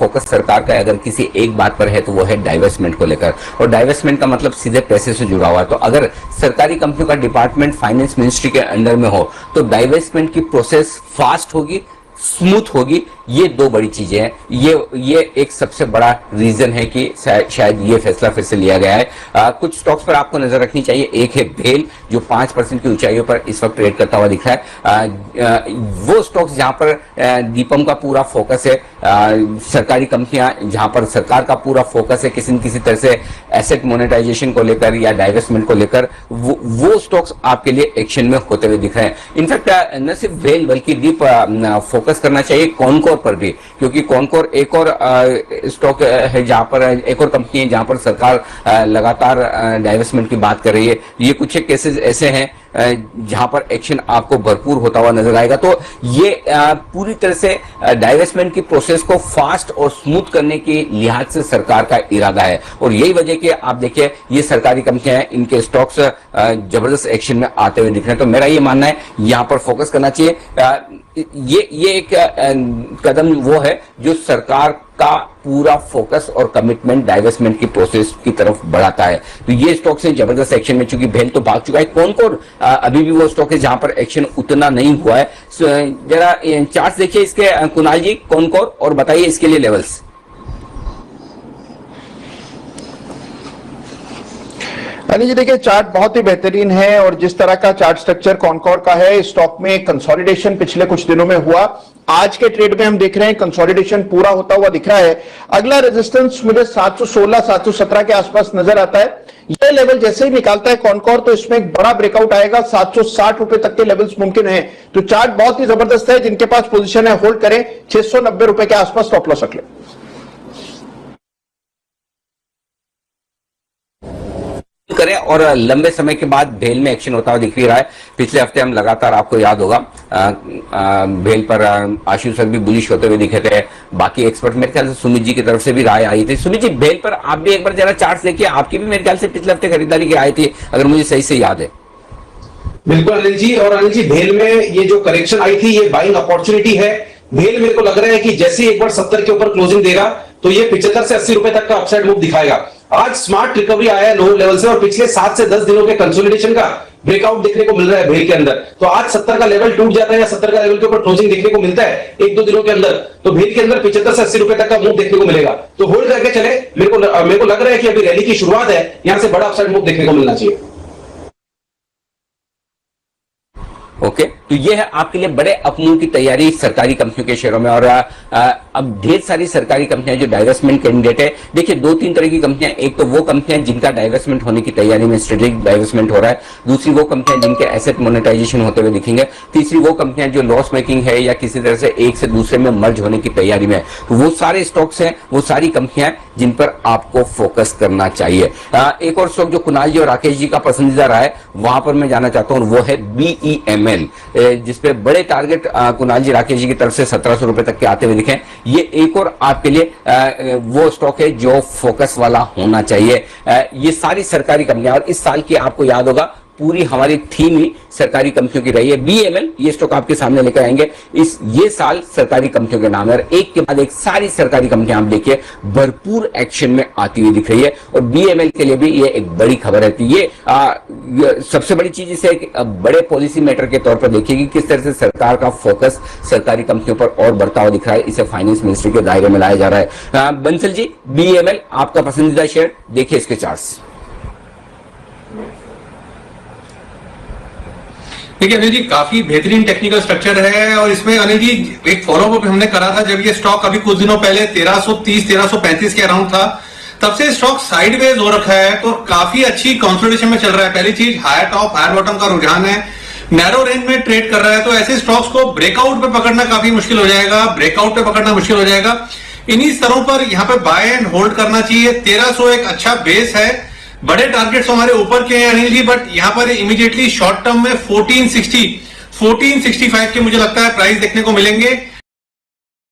Focus सरकार का अगर किसी एक बात पर है तो वो है डाइवेस्टमेंट को लेकर, और डाइवेस्टमेंट का मतलब सीधे पैसे से जुड़ा हुआ है। तो अगर सरकारी कंपनियों का डिपार्टमेंट फाइनेंस मिनिस्ट्री के अंडर में हो तो डाइवेस्टमेंट की प्रोसेस फास्ट होगी, स्मूथ होगी। ये दो बड़ी चीजें हैं। ये एक सबसे बड़ा रीजन है कि शायद ये फैसला फिर से लिया गया है। कुछ स्टॉक्स पर आपको नजर रखनी चाहिए। एक है भेल जो 5% की ऊंचाइयों पर इस वक्त ट्रेड करता हुआ दिख रहा है। वो स्टॉक्स जहां पर दीपम का पूरा फोकस है, सरकारी कंपनियां जहां पर सरकार का पूरा फोकस है किसी न किसी तरह से एसेट मोनेटाइजेशन को लेकर या डाइवेस्टमेंट को लेकर, वो स्टॉक्स आपके लिए एक्शन में होते हुए दिख रहे हैं। इनफैक्ट न सिर्फ भेल बल्कि दीप फोकस करना चाहिए कॉनकोर पर भी, क्योंकि कॉनकोर एक और स्टॉक है जहां पर, एक और कंपनी है जहां पर सरकार लगातार डाइवेस्टमेंट की बात कर रही है। ये कुछ एक केसेस ऐसे हैं जहां पर एक्शन आपको भरपूर होता हुआ नजर आएगा। तो ये पूरी तरह से डाइवेस्टमेंट की प्रोसेस को फास्ट और स्मूथ करने के लिहाज से सरकार का इरादा है, और यही वजह कि आप देखिए ये सरकारी कंपनियां हैं, इनके स्टॉक्स जबरदस्त एक्शन में आते हुए दिख रहे हैं। तो मेरा ये मानना है यहां पर फोकस करना चाहिए। ये एक कदम वो है जो सरकार का पूरा फोकस और कमिटमेंट डाइवेस्टमेंट की प्रोसेस की तरफ बढ़ाता है। तो ये स्टॉक से जबरदस्त एक्शन में, चूंकि भेल तो भाग चुका है, कौन अभी भी वो स्टॉक है जहां पर एक्शन उतना नहीं हुआ है। जरा चार्ट देखिए इसके कुणाल जी, कौन और बताइए इसके लिए लेवल्स। अनिल जी देखिए चार्ट बहुत ही बेहतरीन है, और जिस तरह का चार्ट स्ट्रक्चर कॉनकोर का है, स्टॉक में कंसोलिडेशन पिछले कुछ दिनों में हुआ। आज के ट्रेड में हम देख रहे हैं कंसोलिडेशन पूरा होता हुआ दिख रहा है। अगला रेजिस्टेंस मुझे 716 717 के आसपास नजर आता है। यह लेवल जैसे ही निकालता है कॉनकोर तो इसमें एक बड़ा ब्रेकआउट आएगा, 760 रुपए तक के लेवल्स मुमकिन है। तो चार्ट बहुत ही जबरदस्त है। जिनके पास पोजीशन है होल्ड करें, 690 रुपए के आसपास स्टॉप लॉस रख लें। करें, और लंबे समय के बाद भेल में एक्शन होता हुआ दिख रहा है। पिछले हफ्ते हम लगातार, आपको याद होगा, भेल पर आशीष सर भी बुलिश होते हुए दिखे थे। बाकी एक्सपर्ट, मेरे ख्याल से सुमित जी की तरफ से भी राय आई थी। सुमित जी, भेल पर आप भी एक बार जरा चार्ट देखिए, आपकी भी मेरे ख्याल से पिछले हफ्ते खरीदारी की आई थी, अगर मुझे सही से याद है। बिल्कुल अनिल जी, और अनिल जी भेल में ये जो करेक्शन आई थी ये बाइंग अपॉर्चुनिटी है। भेल मेरे को लग रहा है कि जैसे एक बार 70 के ऊपर क्लोजिंग देगा तो ये 75 से 80 रुपए तक का अपसाइड मूव दिखाएगा। आज स्मार्ट रिकवरी आया है लो लेवल से, और पिछले 7 से 10 दिनों के कंसोलिडेशन का ब्रेकआउट देखने को मिल रहा है भेल के अंदर। तो आज 70 का लेवल टूट जाता है या 70 का लेवल के ऊपर क्लोजिंग देखने को मिलता है 1-2 दिनों के अंदर, तो भेल के अंदर 75 से 80 रुपए तक का मूव देखने को मिलेगा। तो होल्ड करके चले। मेरे को लग रहा है कि अभी रैली की शुरुआत है, यहां से बड़ा अपसाइड मूव देखने को मिलना चाहिए। ओके, तो ये है आपके लिए बड़े अपमूव की तैयारी सरकारी कंपनियों के शेयरों में। और अब ढेर सारी सरकारी कंपनियां जो डाइवेस्टमेंट कैंडिडेट है, देखिए 2-3 तरह की कंपनियां। एक तो वो कंपनियां जिनका डाइवेस्टमेंट होने की तैयारी में, स्ट्रेटेजिक डाइवेस्टमेंट हो रहा है। दूसरी वो कंपनियां जिनके एसेट मोनेटाइजेशन होते हुए दिखेंगे। तीसरी वो कंपनियां जो लॉस मेकिंग है या किसी तरह से एक से दूसरे में मर्ज होने की तैयारी में है। वो सारे स्टॉक्स हैं, वो सारी कंपनियां जिन पर आपको फोकस करना चाहिए। एक और स्टॉक जो कुणाल जी और राकेश जी का पसंदीदा रहा है, वहां पर मैं जाना चाहता हूं, वो है BEML, जिसपे बड़े टारगेट कुणाल जी राकेश जी की तरफ से 1700 रुपए तक के आते हुए दिखे। ये एक और आपके लिए वो स्टॉक है जो फोकस वाला होना चाहिए। ये सारी सरकारी कंपनियां, और इस साल की आपको याद होगा पूरी हमारी थीम ही सरकारी कंपनियों की रही है। BEML, ये स्टॉक आपके सामने लेकर आएंगे। ये साल सरकारी कंपनियों के नाम है, और एक के बाद एक सारी सरकारी कंपनियां आप देखिए भरपूर एक्शन में आती हुई दिख रही है। और BEML के लिए भी ये एक बड़ी खबर है। ये सबसे बड़ी चीज इसे एक बड़े पॉलिसी मैटर के तौर पर देखिए कि किस तरह से सरकार का फोकस सरकारी कंपनियों पर और बढ़ता हुआ दिख रहा है। इसे फाइनेंस मिनिस्ट्री के दायरे में लाया जा रहा है। बंसल जी, BEML आपका पसंदीदा शेयर, देखिए इसके चार्ट्स। देखिए अनिल जी, काफी बेहतरीन टेक्निकल स्ट्रक्चर है, और इसमें अनिल जी एक फॉलोअप हमने करा था जब ये स्टॉक अभी कुछ दिनों पहले 1330-1335 के अराउंड था, तब से स्टॉक साइडवेज हो रखा है। तो काफी अच्छी कंसोलिडेशन में चल रहा है। पहली चीज, हायर टॉप हायर बॉटम का रुझान है, नैरो रेंज में ट्रेड कर रहा है। तो ऐसे स्टॉक्स को ब्रेकआउट पे पकड़ना काफी मुश्किल हो जाएगा, ब्रेकआउट पे पकड़ना मुश्किल हो जाएगा। इन्हीं स्तरों पर यहाँ पे बाय एंड होल्ड करना चाहिए। 1300 एक अच्छा बेस है। बड़े टारगेट्स हमारे ऊपर के हैं अनिल जी, बट यहां पर इमीडिएटली शॉर्ट टर्म में 1460, 1465 के मुझे लगता है प्राइस देखने को मिलेंगे।